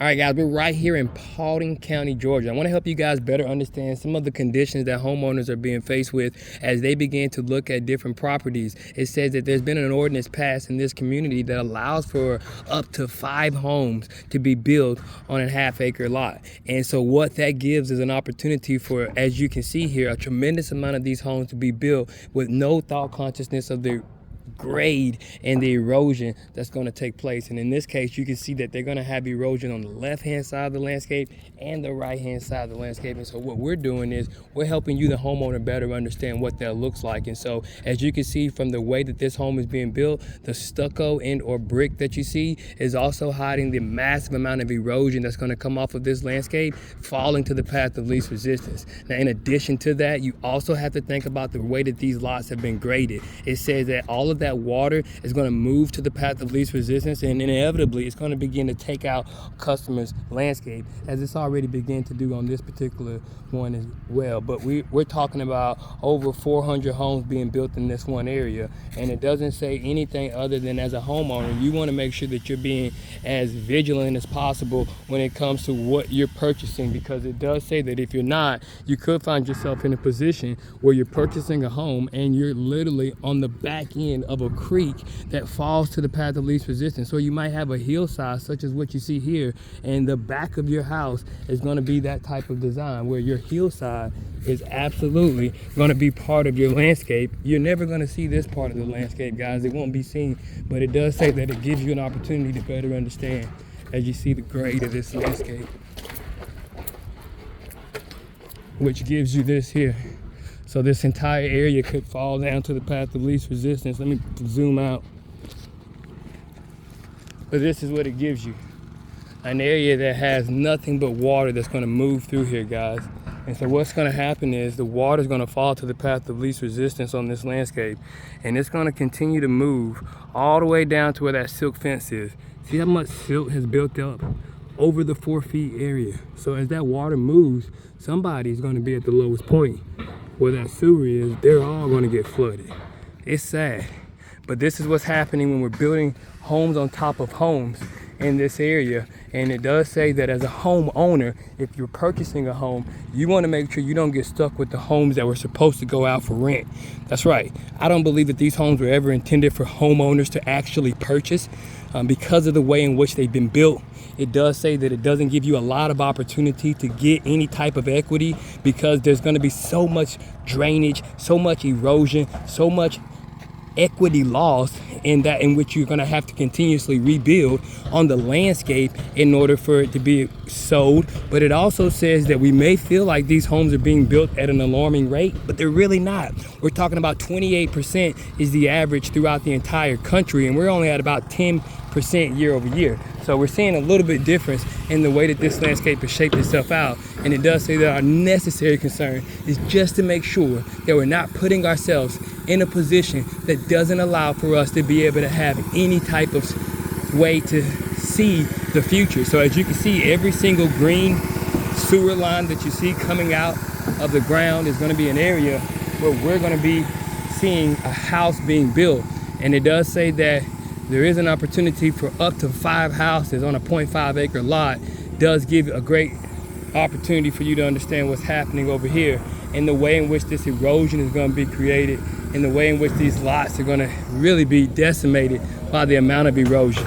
All right, guys, we're right here in Paulding County, Georgia. I want to help you guys better understand some of the conditions that homeowners are being faced with as they begin to look at different properties. It says that there's been an ordinance passed in this community that allows for up to 5 homes to be built on a half-acre lot. And so what that gives is an opportunity for, as you can see here, a tremendous amount of these homes to be built with no thought consciousness of the grade and the erosion that's going to take place. And in this case, you can see that they're going to have erosion on the left hand side of the landscape and the right hand side of the landscape. And so what we're doing is we're helping you, the homeowner, better understand what that looks like. And so as you can see from the way that this home is being built, the stucco and or brick that you see is also hiding the massive amount of erosion that's going to come off of this landscape, falling to the path of least resistance. Now, in addition to that, you also have to think about the way that these lots have been graded. It says that all of that water is going to move to the path of least resistance, and inevitably it's going to begin to take out customers' landscape, as it's already begun to do on this particular one as well. But we're talking about over 400 homes being built in this one area, and it doesn't say anything other than, as a homeowner, you want to make sure that you're being as vigilant as possible when it comes to what you're purchasing, because it does say that if you're not, you could find yourself in a position where you're purchasing a home and you're literally on the back end of a creek that falls to the path of least resistance. So you might have a hillside such as what you see here, and the back of your house is going to be that type of design where your hillside is absolutely going to be part of your landscape. You're never going to see this part of the landscape, guys. It won't be seen, but it does say that it gives you an opportunity to better understand as you see the grade of this landscape, which gives you this here. So this entire area could fall down to the path of least resistance. Let me zoom out. But this is what it gives you. An area that has nothing but water that's going to move through here, guys. And so what's going to happen is the water is going to fall to the path of least resistance on this landscape. And it's going to continue to move all the way down to where that silk fence is. See how much silt has built up over the 4 feet area. So as that water moves, somebody's going to be at the lowest point where that sewer is. They're all going to get flooded. It's sad, but this is what's happening when we're building homes on top of homes in this area. And it does say that as a homeowner, if you're purchasing a home, you want to make sure you don't get stuck with the homes that were supposed to go out for rent. That's right. I don't believe that these homes were ever intended for homeowners to actually purchase because of the way in which they've been built. It does say that it doesn't give you a lot of opportunity to get any type of equity because there's going to be so much drainage, so much erosion, so much equity loss in which you're going to have to continuously rebuild on the landscape in order for it to be sold. But it also says that we may feel like these homes are being built at an alarming rate, but they're really not. We're talking about 28% is the average throughout the entire country, and we're only at about 10% year over year. So we're seeing a little bit difference in the way that this landscape has shaped itself out. And it does say that our necessary concern is just to make sure that we're not putting ourselves in a position that doesn't allow for us to be able to have any type of way to see the future. So as you can see, every single green sewer line that you see coming out of the ground is going to be an area where we're going to be seeing a house being built. And it does say that there is an opportunity for up to 5 houses on a 0.5 acre lot. Does give a great opportunity for you to understand what's happening over here and the way in which this erosion is going to be created and the way in which these lots are going to really be decimated by the amount of erosion.